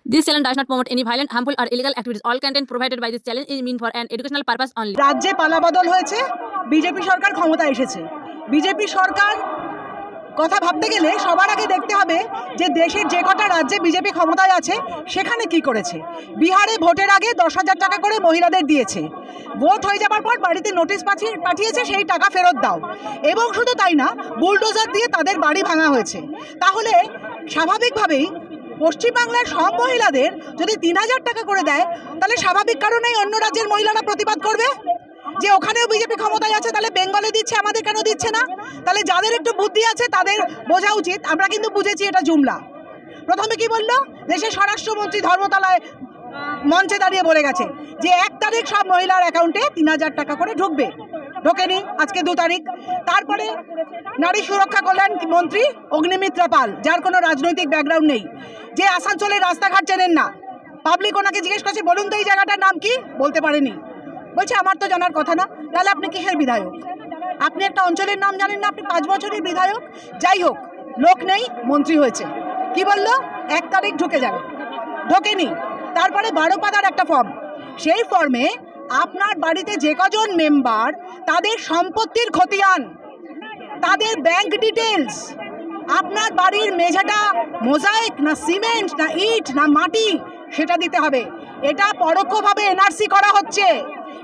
This channel does not promote any violent, harmful, or illegal activities. All content provided by this channel is meant for an educational purpose only. রাজ্যে পালাবদল হয়েছে, BJP সরকার ক্ষমতায় এসেছে। BJP সরকার কথা ভাবতে গেলে সবার আগে দেখতে হবে যে দেশের যে কটা রাজ্যে বিজেপি ক্ষমতায় আছে সেখানে কি করেছে। বিহারে ভোটের আগে 10,000 টাকা করে মহিলাদের দিয়েছে, ভোট হয়ে যাবার পর বাড়িতে নোটিশ পাঠিয়েছে সেই টাকা ফেরত দাও, এবং শুধু তাই না, বুলডোজার দিয়ে তাদের বাড়ি ভাঙা হয়েছে। তাহলে স্বাভাবিকভাবেই পশ্চিমবাংলার সব মহিলাদের যদি 3,000 টাকা করে দেয়, তাহলে স্বাভাবিক কারণেই অন্য রাজ্যের মহিলারা প্রতিবাদ করবে যে ওখানেও বিজেপি ক্ষমতায় আছে, তাহলে বেঙ্গলে দিচ্ছে, আমাদের কেন দিচ্ছে না। তাহলে যাদের একটু বুদ্ধি আছে তাদের বোঝা উচিত। আমরা কিন্তু বুঝেছি এটা জুমলা। প্রথমে কি বললো, দেশের স্বরাষ্ট্রমন্ত্রী ধর্মতলায় মঞ্চে দাঁড়িয়ে বলে গেছে যে 1 তারিখ সব মহিলার অ্যাকাউন্টে 3,000 টাকা করে ঢুকবে, ঢোকেনি, আজকে 2 তারিখ। তারপরে নারী সুরক্ষা কল্যাণ মন্ত্রী অগ্নিমিত্রা পাল, যার কোনো রাজনৈতিক ব্যাকগ্রাউন্ড নেই, যে আসানসোলের রাস্তাঘাট চেনেন না, পাবলিক ওনাকে জিজ্ঞেস করছে বলুন তো এই জায়গাটার নাম কি, বলতে পারেনি, বলছে আমার তো জানার কথা না। তাহলে আপনি কিসের বিধায়ক? আপনি একটা অঞ্চলের নাম জানেন না, আপনি 5 বছরের বিধায়ক। যাই হোক, লোক নেই, মন্ত্রী হয়েছে। কি বললো, 1 তারিখ ঢুকে যাবে, ঢোকেনি। তারপরে 12 পাতার একটা ফর্ম, সেই ফর্মে আপনার বাড়িতে যে কজন মেম্বার, তাদের সম্পত্তির খতিয়ান, তাদের ব্যাংক ডিটেলস, আপনার বাড়ির মেঝেটা মোজাইক না সিমেন্ট না ইট না মাটি, সেটা দিতে হবে। এটা পরোক্ষভাবে এনআরসি করা হচ্ছে,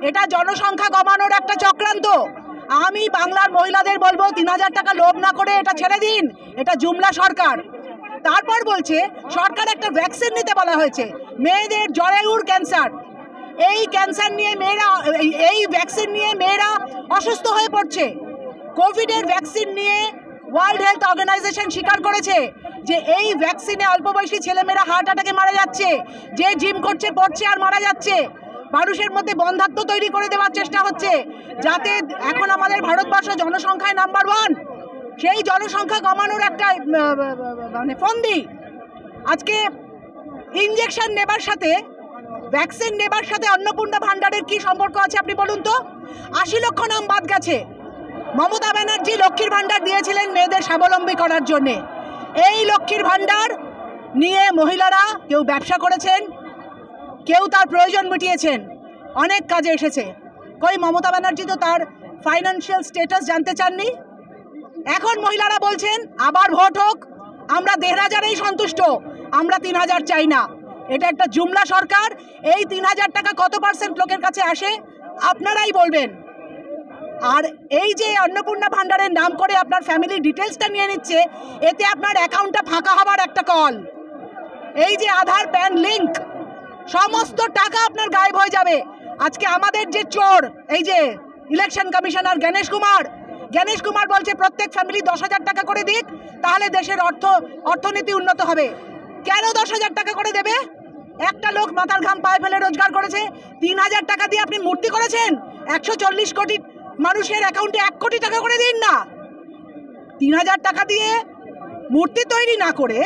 এটা জনসংখ্যা কমানোর একটা চক্রান্ত। আমি বাংলার মহিলাদের বলবো 3,000 টাকা লোভ না করে এটা ছেড়ে দিন, এটা জুমলা সরকার। তারপর বলছে সরকার একটা ভ্যাকসিন নিতে বলা হয়েছে মেয়েদের, জরায়ুর ক্যান্সার। এই ক্যান্সার নিয়ে মেয়েরা, এই ভ্যাকসিন নিয়ে মেয়েরা অসুস্থ হয়ে পড়ছে। কোভিডের ভ্যাকসিন নিয়ে ওয়ার্ল্ড হেলথ অর্গানাইজেশন স্বীকার করেছে যে এই ভ্যাকসিনে অল্প বয়সী ছেলেমেয়েরা হার্ট অ্যাটাকে মারা যাচ্ছে, যে জিম করছে পড়ছে আর মারা যাচ্ছে। মানুষের মধ্যে বন্ধাত্ব তৈরি করে দেওয়ার চেষ্টা হচ্ছে, যাতে এখন আমাদের ভারতবর্ষ জনসংখ্যায় নাম্বার 1, সেই জনসংখ্যা কমানোর একটা মানে ফন্দি। আজকে ইঞ্জেকশন নেবার সাথে, ভ্যাকসিন নেবার সাথে অন্নপূর্ণা ভাণ্ডারের কি সম্পর্ক আছে আপনি বলুন তো? 80 লক্ষ নাম বাদ গেছে। মমতা ব্যানার্জি লক্ষ্মীর ভাণ্ডার দিয়েছিলেন মেয়েদের স্বাবলম্বী করার জন্যে। এই লক্ষ্মীর ভাণ্ডার নিয়ে মহিলারা কেউ ব্যবসা করেছেন, কেউ তার প্রয়োজন মিটিয়েছেন, অনেক কাজে এসেছে। কই মমতা ব্যানার্জি তো তার ফাইন্যান্সিয়াল স্ট্যাটাস জানতে চাননি। এখন মহিলারা বলছেন আবার ভোট হোক, আমরা 1,500-এই সন্তুষ্ট, আমরা 3,000 চাই না। এটা একটা জুমলা সরকার। এই 3,000 টাকা কত % লোকের কাছে আসে আপনারাই বলবেন। আর এই যে অন্নপূর্ণা ভাণ্ডারের নাম করে আপনার ফ্যামিলি ডিটেলসটা নিয়ে নিচ্ছে, এতে আপনার অ্যাকাউন্টটা ফাঁকা হবার একটা কল। এই যে আধার প্যান লিঙ্ক, সমস্ত টাকা আপনার গায়েব হয়ে যাবে। আজকে আমাদের যে চোর, এই যে ইলেকশন কমিশনার জ্ঞানেশ কুমার বলছে প্রত্যেক ফ্যামিলি 10,000 টাকা করে দিক, তাহলে দেশের অর্থনীতি উন্নত হবে। কেন 10,000 টাকা করে দেবে? একটা লোক মাথার ঘাম পায়ে ফেলে রোজগার করেছে। 3,000 টাকা দিয়ে আপনি মূর্তি করেছেন, 140 কোটি মানুষের অ্যাকাউন্টে 1 কোটি টাকা করে দিন না। 3,000 টাকা দিয়ে মূর্তি তৈরি না করে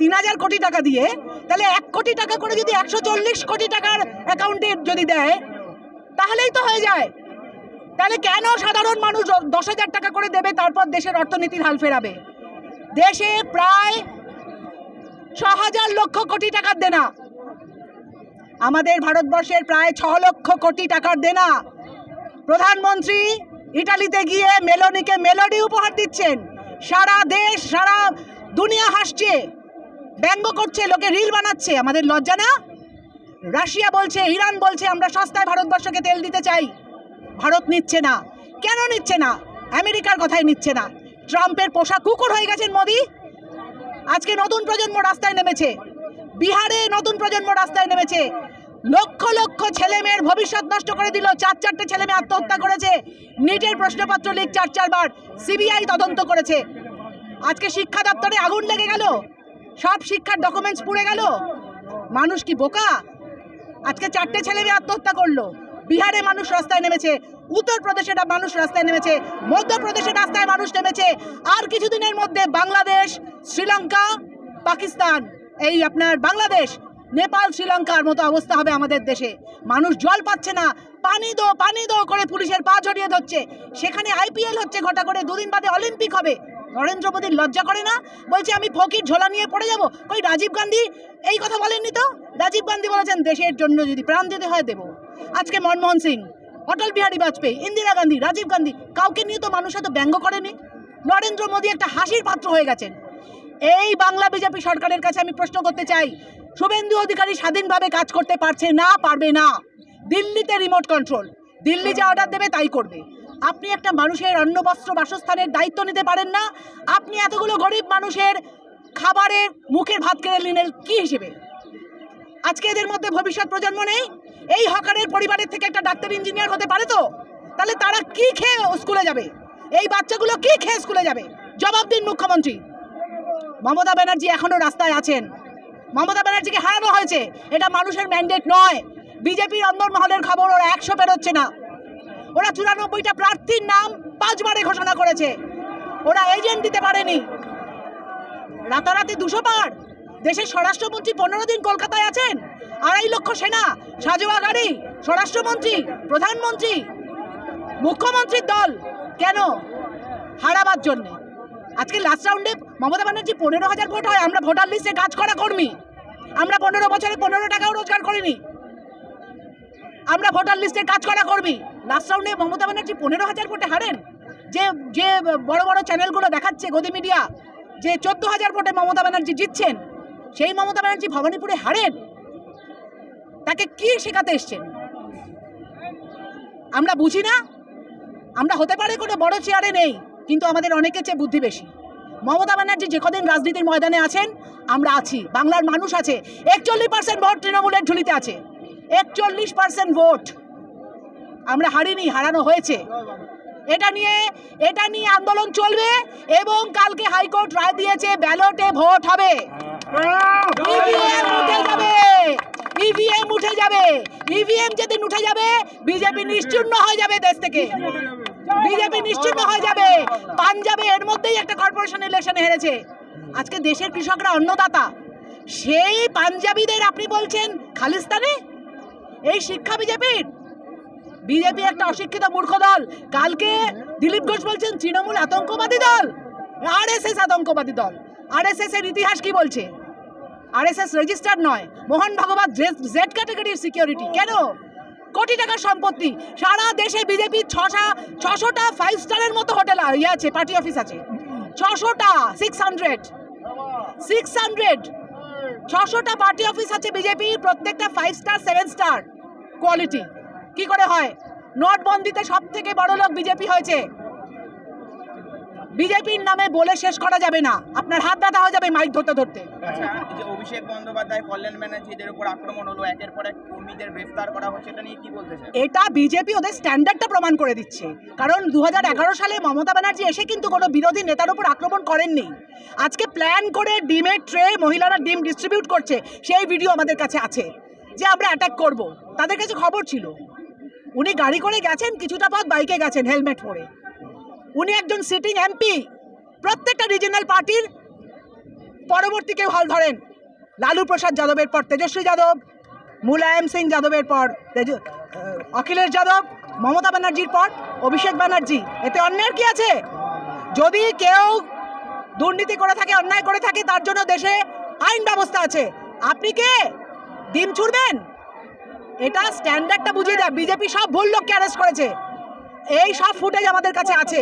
3,000 কোটি টাকা দিয়ে, তাহলে 1 কোটি টাকা করে যদি 140 কোটি টাকার অ্যাকাউন্টে যদি দেয়, তাহলেই তো হয়ে যায়। তাহলে কেন সাধারণ মানুষ 10,000 টাকা করে দেবে, তারপর দেশের অর্থনীতির হাল ফেরাবে? দেশে প্রায় 6,000 লক্ষ কোটি টাকার দেনা, আমাদের ভারতবর্ষের প্রায় 6 লক্ষ কোটি টাকার দেনা। প্রধানমন্ত্রী ইটালিতে গিয়ে মেলোনিকে মেলোডি উপহার দিচ্ছেন, সারা দেশ সারা দুনিয়া হাসছে, ব্যঙ্গ করছে, লোকে রিল বানাচ্ছে। আমাদের লজ্জা না? রাশিয়া বলছে, ইরান বলছে আমরা সস্তায় ভারতবর্ষকে তেল দিতে চাই, ভারত নিচ্ছে না। কেন নিচ্ছে না? আমেরিকার কথাই নিচ্ছে না। ট্রাম্পের পোষা কুকুর হয়ে গেছেন মোদি। আজকে নতুন প্রজন্ম রাস্তায় নেমেছে, বিহারে নতুন প্রজন্ম রাস্তায় নেমেছে, লক্ষ লক্ষ ছেলে মেয়ের ভবিষ্যৎ নষ্ট করে দিল। 4-4টে ছেলে মেয়ে আত্মহত্যা করেছে, নিটের প্রশ্নপত্র লিক 4 বার, সিবিআই তদন্ত করেছে। আজকে শিক্ষা দপ্তরে আগুন লেগে গেল, সব শিক্ষার ডকুমেন্টস পুড়ে গেল। মানুষ কি বোকা? আজকে 4টে ছেলে মেয়ে আত্মহত্যা করলো। বিহারে মানুষ রাস্তায় নেমেছে, উত্তরপ্রদেশে মানুষ রাস্তায় নেমেছে, মধ্যপ্রদেশে রাস্তায় মানুষ নেমেছে। আর কিছুদিনের মধ্যে বাংলাদেশ, শ্রীলঙ্কা, পাকিস্তান, এই আপনার বাংলাদেশ, নেপাল, শ্রীলঙ্কার মতো অবস্থা হবে আমাদের দেশে। মানুষ জল পাচ্ছে না, পানি দো করে পুলিশের পা জড়িয়ে ধরছে। সেখানে IPL হচ্ছে ঘটা করে, 2 দিন বাদে অলিম্পিক হবে। নরেন্দ্র মোদীর লজ্জা করে না? বলছে আমি ফকির ঝোলা নিয়ে পড়ে যাব। কই রাজীব গান্ধী এই কথা বলেননি তো? রাজীব গান্ধী বলেছেন দেশের জন্য যদি প্রাণ দিতে হয় দেব। আজকে মনমোহন সিং, অটল বিহারী বাজপেয়ী, ইন্দিরা গান্ধী, রাজীব গান্ধী, কাউকে নিয়ে তো মানুষ এত ব্যঙ্গ করেনি। নরেন্দ্র মোদী একটা হাসির পাত্র হয়ে গেছেন। এই বাংলা বিজেপি সরকারের কাছে আমি প্রশ্ন করতে চাই, শুভেন্দু অধিকারী স্বাধীনভাবে কাজ করতে পারছে না, পারবে না। দিল্লিতে রিমোট কন্ট্রোল, দিল্লি যা অর্ডার দেবে তাই করবে। আপনি একটা মানুষের অন্ন বস্ত্র বাসস্থানের দায়িত্ব নিতে পারেন না? আপনি এতগুলো গরিব মানুষের খাবারের মুখের ভাত কেড়ে নিলেন কি হিসেবে? আজকে এদের মধ্যে ভবিষ্যৎ প্রজন্ম নেই? এই হকারের পরিবারের থেকে একটা ডাক্তার ইঞ্জিনিয়ার হতে পারে তো? তাহলে তারা কি খেয়ে স্কুলে যাবে? এই বাচ্চাগুলো কি খেয়ে স্কুলে যাবে? জবাব দিন মুখ্যমন্ত্রী। মমতা ব্যানার্জি এখনো রাস্তায় আছেন। মমতা ব্যানার্জিকে হারানো হয়েছে, এটা মানুষের ম্যান্ডেট নয়। বিজেপির অন্দরমহলের খবর ওরা 100 পেরোচ্ছে না। ওরা 94টা প্রার্থীর নাম 5 বারে ঘোষণা করেছে, ওরা এজেন্ট দিতে পারেনি। রাতারাতি 200 পার। দেশের স্বরাষ্ট্রমন্ত্রী 15 দিন কলকাতায় আছেন, 2.5 লক্ষ সেনা, সাজোয়া গাড়ি, স্বরাষ্ট্রমন্ত্রী, প্রধানমন্ত্রী, মুখ্যমন্ত্রীর দল। কেন? হারাবার জন্যে। আজকে লাস্ট রাউন্ডে মমতা ব্যানার্জি 15,000 ভোট হয়, আমরা ভোটার লিস্টে কাজ করা কর্মী, আমরা 15 বছরে 15 টাকাও রোজগার করিনি, আমরা ভোটার লিস্টে কাজ করা কর্মী। লাস্ট রাউন্ডে মমতা ব্যানার্জি 15,000 ভোটে হারেন। যে যে বড় বড় চ্যানেলগুলো দেখাচ্ছে, গদি মিডিয়া, যে 14,000 ভোটে মমতা ব্যানার্জি জিতছেন, সেই মমতা ব্যানার্জি ভবানীপুরে হারেন। তাকে কি শেখাতে এসছেন? আমরা বুঝি না? আমরা হতে পারে কোনো বড় চেয়ারে নেই, কিন্তু আমাদের অনেকের চেয়ে বুদ্ধি বেশি। মমতা ব্যানার্জি যে কদিন রাজনীতির ময়দানে আছেন, আমরা আছি, বাংলার মানুষ আছে। 41% ভোট তৃণমূলের ঝুলিতে আছে, 41% ভোট। আমরা হারিনি, হারানো হয়েছে। এটা নিয়ে আন্দোলন চলবে এবং কালকে হাইকোর্ট রায় দিয়েছে ব্যালটে ভোট হবে। ইভিএম উঠে যাবে, ইভিএম উঠে যাবে। ইভিএম যেদিন উঠে যাবে বিজেপি নিশ্চিহ্ন হয়ে যাবে দেশ থেকে, বিজেপি নিশ্চিহ্ন হয়ে যাবে। পাঞ্জাবে এর মধ্যেই একটা কর্পোরেশন ইলেকশনে হেরেছে। আজকে দেশের কৃষকরা অন্নদাতা, সেই পাঞ্জাবিদের আপনি বলছেন খালিস্তানি? এই শিক্ষা বিজেপির? বিজেপি একটা অশিক্ষিত মূর্খ দল। কালকে দিলীপ ঘোষ বলছেন তৃণমূল আতঙ্কবাদী দল, আরএসএস আতঙ্কবাদী দল। আরএসএস এর ইতিহাস কি বলছে? আরএসএস রেজিস্টার্ড নয়। মোহন ভাগবত জেড ক্যাটাগরির সিকিউরিটি। কেন? কোটি টাকার সম্পত্তি। সারা দেশে বিজেপি 600টা 5 স্টারের মতো হোটেল আছে, পার্টি অফিস আছে 600টা, 600টা পার্টি অফিস আছে বিজেপি, প্রত্যেকটা 5 স্টার 7 স্টার কোয়ালিটি। কি করে হয়? নোটবন্দিতে সব থেকে বড় লোক বিজেপি হয়েছে। বিজেপির নামে বলে শেষ করা যাবে না, আপনার হাত ব্যথা হয়ে যাবে মাইক ধরতে ধরতে। যে অভিষেক বন্দ্যোপাধ্যায়, কল্যাণ ব্যানার্জি এদের উপর আক্রমণ হলো, একের পর এক কর্মীদের গ্রেফতার করা হচ্ছে, এটা নিয়ে কি বলতে চান? এটা বিজেপি ওদের স্ট্যান্ডার্ডটা প্রমাণ করে দিচ্ছে। কারণ 2011 সালে মমতা ব্যানার্জি এসে কিন্তু কোনো বিরোধী নেতার উপর আক্রমণ করেননি। আজকে প্ল্যান করে ডিমের ট্রে মহিলারা ডিম ডিস্ট্রিবিউট করছে, সেই ভিডিও আমাদের কাছে আছে, যে আমরা অ্যাটাক করব। তাদের কাছে খবর ছিল। উনি গাড়ি করে গেছেন, কিছুটা পথ বাইকে গেছেন হেলমেট পরে। উনি একজন সিটিং এমপি। প্রত্যেকটা রিজিনাল পার্টির পরবর্তী কেউ হাল ধরেন। লালু প্রসাদ যাদবের পর তেজস্বী যাদব, মুলায়ম সিং যাদবের পর অখিলেশ যাদব, মমতা ব্যানার্জির পর অভিষেক ব্যানার্জি। এতে অন্যায়ের কি আছে? যদি কেউ দুর্নীতি করে থাকে, অন্যায় করে থাকে, তার জন্য দেশে আইন ব্যবস্থা আছে। আপনি কে ডিম ছুড়বেন? এটা স্ট্যান্ডার্ডটা বুঝিয়ে দেয়। বিজেপি সব ভুল লোককে অ্যারেস্ট করেছে, এই সব ফুটেজ আমাদের কাছে আছে।